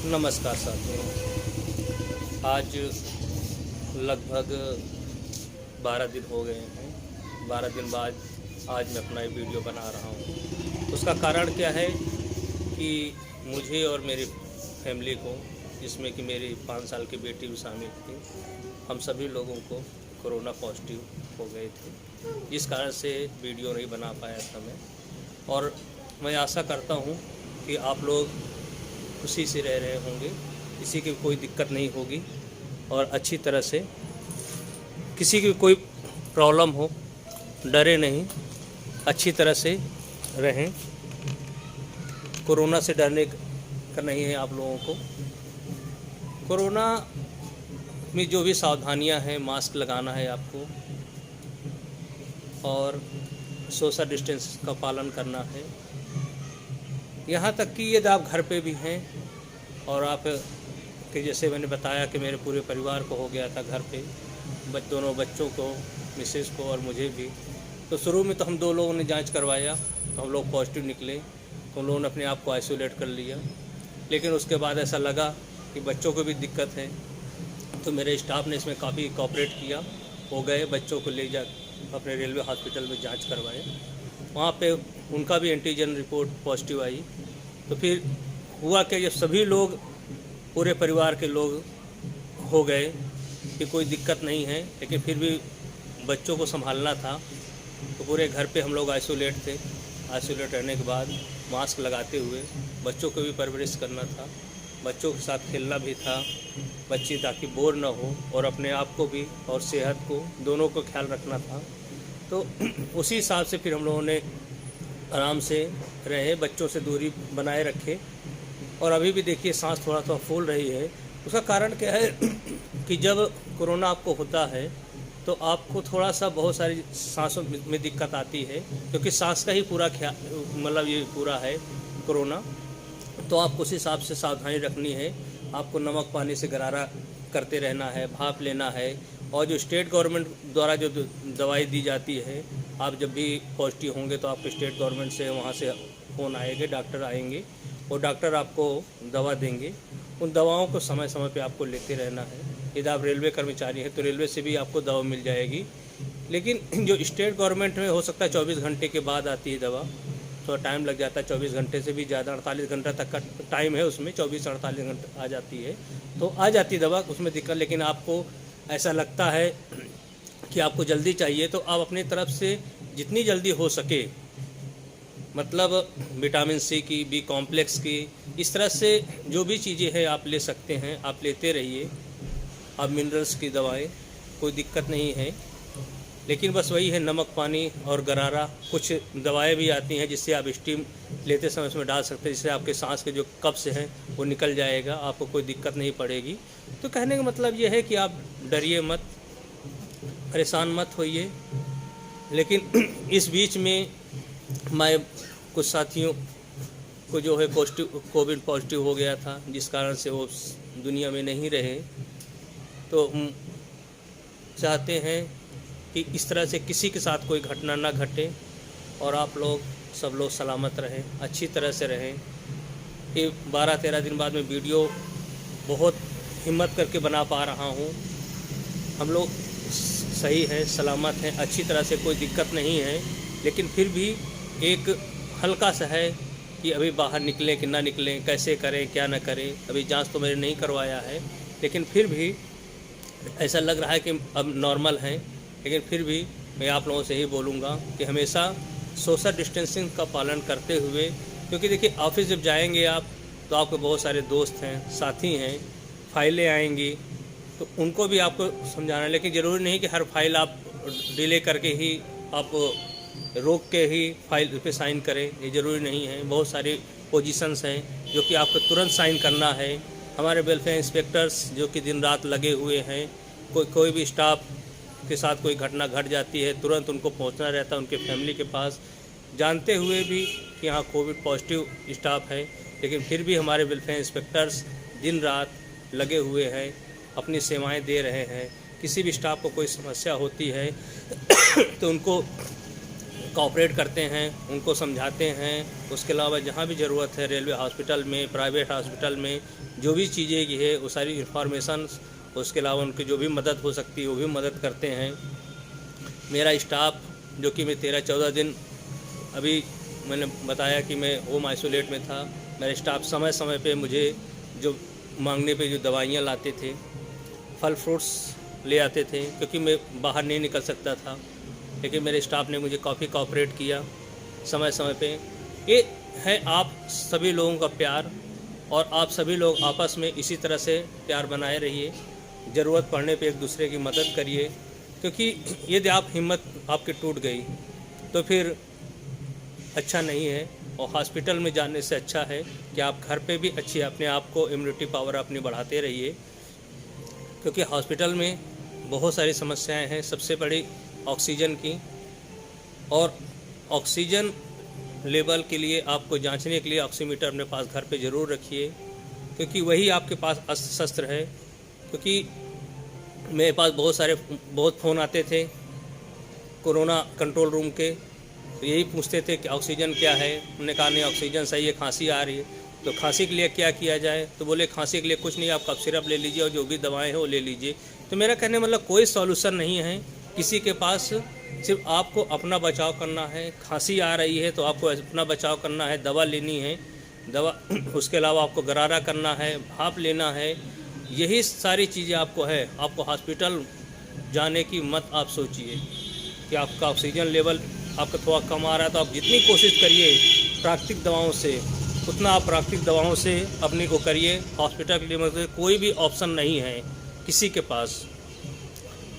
नमस्कार साथियों। आज लगभग 12 दिन हो गए हैं। 12 दिन बाद आज मैं अपना ये वीडियो बना रहा हूँ। उसका कारण क्या है कि मुझे और मेरी फैमिली को, जिसमें कि मेरी 5 साल की बेटी भी शामिल थी, हम सभी लोगों को कोरोना पॉजिटिव हो गए थे, जिस कारण से वीडियो नहीं बना पाया था मैं। और मैं आशा करता हूँ कि आप लोग खुशी से रह रहे होंगे, किसी की कोई दिक्कत नहीं होगी और अच्छी तरह से, किसी की कोई प्रॉब्लम हो डरे नहीं, अच्छी तरह से रहें। कोरोना से डरने का नहीं है आप लोगों को। कोरोना में जो भी सावधानियां हैं, मास्क लगाना है आपको और सोशल डिस्टेंस का पालन करना है। यहाँ तक कि यदि आप घर पे भी हैं और आप कि जैसे मैंने बताया कि मेरे पूरे परिवार को हो गया था घर पे, दोनों बच्चों को, मिसेस को और मुझे भी। तो शुरू में तो हम 2 लोगों ने जांच करवाया, तो हम लोग पॉजिटिव निकले, तो हम लोगों ने अपने आप को आइसोलेट कर लिया। लेकिन उसके बाद ऐसा लगा कि बच्चों को भी दिक्कत है, तो मेरे स्टाफ ने इसमें काफ़ी कोऑपरेट किया। हो गए, बच्चों को ले जा अपने रेलवे हॉस्पिटल में जांच करवाए। वहाँ पे उनका भी एंटीजन रिपोर्ट पॉजिटिव आई। तो फिर हुआ कि जब सभी लोग, पूरे परिवार के लोग हो गए कि कोई दिक्कत नहीं है, लेकिन फिर भी बच्चों को संभालना था, तो पूरे घर पे हम लोग आइसोलेट थे। आइसोलेट रहने के बाद मास्क लगाते हुए बच्चों को भी परवरिश करना था, बच्चों के साथ खेलना भी था, बच्चे ताकि बोर ना हो और अपने आप को भी और सेहत को, दोनों को ख्याल रखना था। तो उसी हिसाब से फिर हम लोगों ने आराम से रहे, बच्चों से दूरी बनाए रखे। और अभी भी देखिए सांस थोड़ा थोड़ा फूल रही है। उसका कारण क्या है कि जब कोरोना आपको होता है तो आपको थोड़ा सा बहुत सारी सांसों में दिक्कत आती है, क्योंकि सांस का ही पूरा मतलब ये पूरा है कोरोना। तो आपको उस हिसाब से सावधानी रखनी है। आपको नमक पानी से गरारा करते रहना है, भाप लेना है। और जो स्टेट गवर्नमेंट द्वारा जो दवाई दी जाती है, आप जब भी पॉजिटिव होंगे तो आपको स्टेट गवर्नमेंट से वहाँ से फ़ोन आएंगे, डॉक्टर आएंगे और डॉक्टर आपको दवा देंगे। उन दवाओं को समय समय पे आपको लेते रहना है। यदि आप रेलवे कर्मचारी हैं तो रेलवे से भी आपको दवा मिल जाएगी। लेकिन जो स्टेट गवर्नमेंट में हो सकता है 24 घंटे के बाद आती है दवा, थोड़ा टाइम लग जाता है, 24 घंटे से भी ज़्यादा, 48 घंटा तक का टाइम है उसमें, 24-48 घंटे आ जाती है। तो आ जाती दवा, उसमें दिक्कत। लेकिन आपको ऐसा लगता है कि आपको जल्दी चाहिए, तो आप अपनी तरफ से जितनी जल्दी हो सके, मतलब विटामिन सी की, बी कॉम्प्लेक्स की, इस तरह से जो भी चीज़ें हैं आप ले सकते हैं, आप लेते रहिए। आप मिनरल्स की दवाएं, कोई दिक्कत नहीं है। लेकिन बस वही है, नमक पानी और गरारा। कुछ दवाएं भी आती हैं जिससे आप स्टीम लेते समय उसमें डाल सकते हैं, जिससे आपके सांस के जो कब्ज़ हैं वो निकल जाएगा, आपको कोई दिक्कत नहीं पड़ेगी। तो कहने का मतलब ये है कि आप डरिए मत, परेशान मत होइए। लेकिन इस बीच में मैं कुछ साथियों को जो है कोविड पॉजिटिव हो गया था, जिस कारण से वो दुनिया में नहीं रहे। तो हम चाहते हैं कि इस तरह से किसी के साथ कोई घटना ना घटे और आप लोग सब लोग सलामत रहें, अच्छी तरह से रहें। ये 12-13 दिन बाद मैं वीडियो बहुत हिम्मत करके बना पा रहा हूँ। हम लोग सही हैं, सलामत हैं, अच्छी तरह से, कोई दिक्कत नहीं है। लेकिन फिर भी एक हल्का सा है कि अभी बाहर निकलें कि ना निकलें, कैसे करें क्या ना करें। अभी जांच तो मैंने नहीं करवाया है, लेकिन फिर भी ऐसा लग रहा है कि अब नॉर्मल हैं। लेकिन फिर भी मैं आप लोगों से ही बोलूँगा कि हमेशा सोशल डिस्टेंसिंग का पालन करते हुए, क्योंकि देखिए ऑफिस जब जाएंगे आप तो आपके बहुत सारे दोस्त हैं, साथी हैं, फाइलें आएंगी, तो उनको भी आपको समझाना है। लेकिन ज़रूरी नहीं कि हर फाइल आप डिले करके ही, आप रोक के ही फाइल पे साइन करें, ये ज़रूरी नहीं है। बहुत सारी पोजीशंस हैं जो कि आपको तुरंत साइन करना है। हमारे वेलफेयर इंस्पेक्टर्स जो कि दिन रात लगे हुए हैं, कोई भी स्टाफ के साथ कोई घटना घट जाती है, तुरंत उनको पहुंचना रहता है उनके फैमिली के पास, जानते हुए भी कि यहाँ कोविड पॉजिटिव स्टाफ है। लेकिन फिर भी हमारे वेलफेयर इंस्पेक्टर्स दिन रात लगे हुए हैं, अपनी सेवाएं दे रहे हैं। किसी भी स्टाफ को कोई समस्या होती है तो उनको कोऑपरेट करते हैं, उनको समझाते हैं। उसके अलावा जहाँ भी ज़रूरत है रेलवे हॉस्पिटल में, प्राइवेट हॉस्पिटल में जो भी चीज़ें की है वो सारी इन्फॉर्मेशन, उसके अलावा उनकी जो भी मदद हो सकती है वो भी मदद करते हैं। मेरा स्टाफ जो कि मैं 13-14 दिन अभी मैंने बताया कि मैं होम आइसोलेट में था, मेरा स्टाफ समय समय पे मुझे जो मांगने पे जो दवाइयाँ लाते थे, फल फ्रूट्स ले आते थे, क्योंकि मैं बाहर नहीं निकल सकता था। लेकिन मेरे स्टाफ ने मुझे काफ़ी कोऑपरेट किया समय समय पे। ये है आप सभी लोगों का प्यार, और आप सभी लोग आपस में इसी तरह से प्यार बनाए रहिए। ज़रूरत पड़ने पे एक दूसरे की मदद करिए, क्योंकि यदि आप हिम्मत आपकी टूट गई तो फिर अच्छा नहीं है। और हॉस्पिटल में जाने से अच्छा है कि आप घर पे भी अच्छी अपने आप को इम्यूनिटी पावर अपनी बढ़ाते रहिए, क्योंकि हॉस्पिटल में बहुत सारी समस्याएं हैं। सबसे बड़ी ऑक्सीजन की, और ऑक्सीजन लेवल के लिए आपको जांचने के लिए ऑक्सीमीटर अपने पास घर पे ज़रूर रखिए, क्योंकि वही आपके पास अस्त्र शस्त्र है। क्योंकि मेरे पास बहुत फ़ोन आते थे कोरोना कंट्रोल रूम के, तो यही पूछते थे कि ऑक्सीजन क्या है। हमने कहा नहीं, ऑक्सीजन सही है, खांसी आ रही है। तो खांसी के लिए क्या किया जाए, तो बोले खांसी के लिए कुछ नहीं, आप कफ सिरप ले लीजिए और जो भी दवाएं हैं वो ले लीजिए। तो मेरा कहने मतलब कोई सॉल्यूशन नहीं है किसी के पास, सिर्फ आपको अपना बचाव करना है। खांसी आ रही है तो आपको अपना बचाव करना है, दवा लेनी है, दवा उसके अलावा आपको गरारा करना है, भाप लेना है, यही सारी चीज़ें आपको है। आपको हॉस्पिटल जाने की मत आप सोचिए कि आपका ऑक्सीजन लेवल आपका थोड़ा कम आ रहा है, तो आप जितनी कोशिश करिए प्राकृतिक दवाओं से, उतना आप प्राकृतिक दवाओं से अपनी को करिए। हॉस्पिटल के लिए मतलब कोई भी ऑप्शन नहीं है किसी के पास।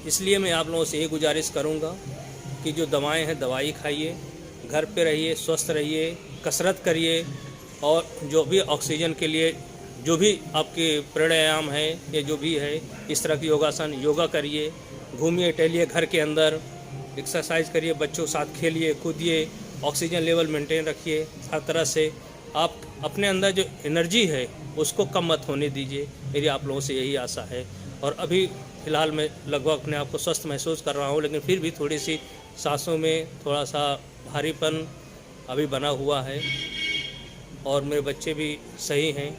इसलिए मैं आप लोगों से ये गुजारिश करूँगा कि जो दवाएं हैं दवाई खाइए, घर पे रहिए, स्वस्थ रहिए, कसरत करिए, और जो भी ऑक्सीजन के लिए जो भी आपके प्राणायाम है या जो भी है इस तरह की योगासन, योगा करिए, घूमिए टहलिए घर के अंदर, एक्सरसाइज करिए, बच्चों के साथ खेलिए कूदिए, ऑक्सीजन लेवल मेंटेन रखिए। हर तरह से आप अपने अंदर जो एनर्जी है उसको कम मत होने दीजिए। मेरी आप लोगों से यही आशा है। और अभी फ़िलहाल मैं लगभग अपने आप को स्वस्थ महसूस कर रहा हूँ, लेकिन फिर भी थोड़ी सी सांसों में थोड़ा सा भारीपन अभी बना हुआ है। और मेरे बच्चे भी सही हैं,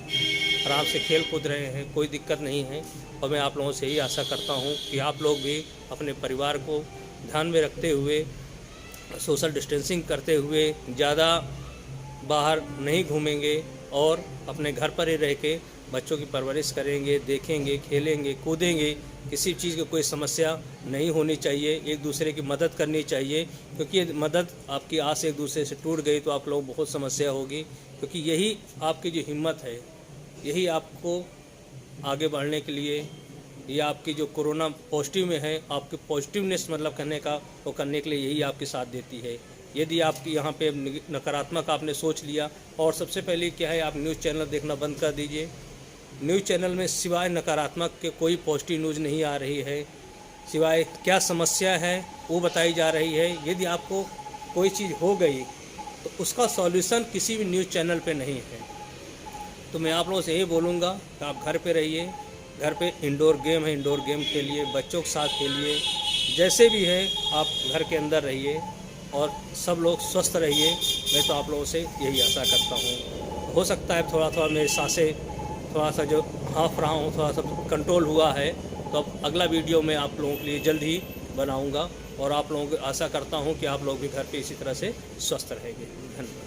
आराम से खेल कूद रहे हैं, कोई दिक्कत नहीं है। और मैं आप लोगों से यही आशा करता हूँ कि आप लोग भी अपने परिवार को ध्यान में रखते हुए, सोशल डिस्टेंसिंग करते हुए, ज़्यादा बाहर नहीं घूमेंगे और अपने घर पर ही रह के बच्चों की परवरिश करेंगे, देखेंगे, खेलेंगे, कूदेंगे। किसी चीज़ की कोई समस्या नहीं होनी चाहिए, एक दूसरे की मदद करनी चाहिए, क्योंकि ये मदद आपकी आस एक दूसरे से टूट गई तो आप लोग बहुत समस्या होगी। क्योंकि यही आपकी जो हिम्मत है, यही आपको आगे बढ़ने के लिए, या आपकी जो कोरोना पॉजिटिव में है, आपकी पॉजिटिवनेस मतलब करने का वो करने के लिए यही आपके साथ देती है। यदि आपकी यहाँ पे नकारात्मक आपने सोच लिया, और सबसे पहले क्या है, आप न्यूज़ चैनल देखना बंद कर दीजिए। न्यूज़ चैनल में सिवाय नकारात्मक के कोई पॉजिटिव न्यूज़ नहीं आ रही है, सिवाय क्या समस्या है वो बताई जा रही है। यदि आपको कोई चीज़ हो गई तो उसका सॉल्यूशन किसी भी न्यूज़ चैनल पे नहीं है। तो मैं आप लोगों से यही बोलूँगा कि आप घर पे रहिए, घर पे इंडोर गेम है, इंडोर गेम खेलिए, बच्चों के साथ खेलिए, जैसे भी है आप घर के अंदर रहिए और सब लोग स्वस्थ रहिए। मैं तो आप लोगों से यही आशा करता हूँ। हो सकता है थोड़ा मेरी सांसें थोड़ा सा जो हाँफ रहा हूँ थोड़ा सा कंट्रोल हुआ है, तो अब अगला वीडियो मैं आप लोगों के लिए जल्द ही बनाऊँगा। और आप लोगों को आशा करता हूँ कि आप लोग भी घर पे इसी तरह से स्वस्थ रहेंगे। धन्यवाद।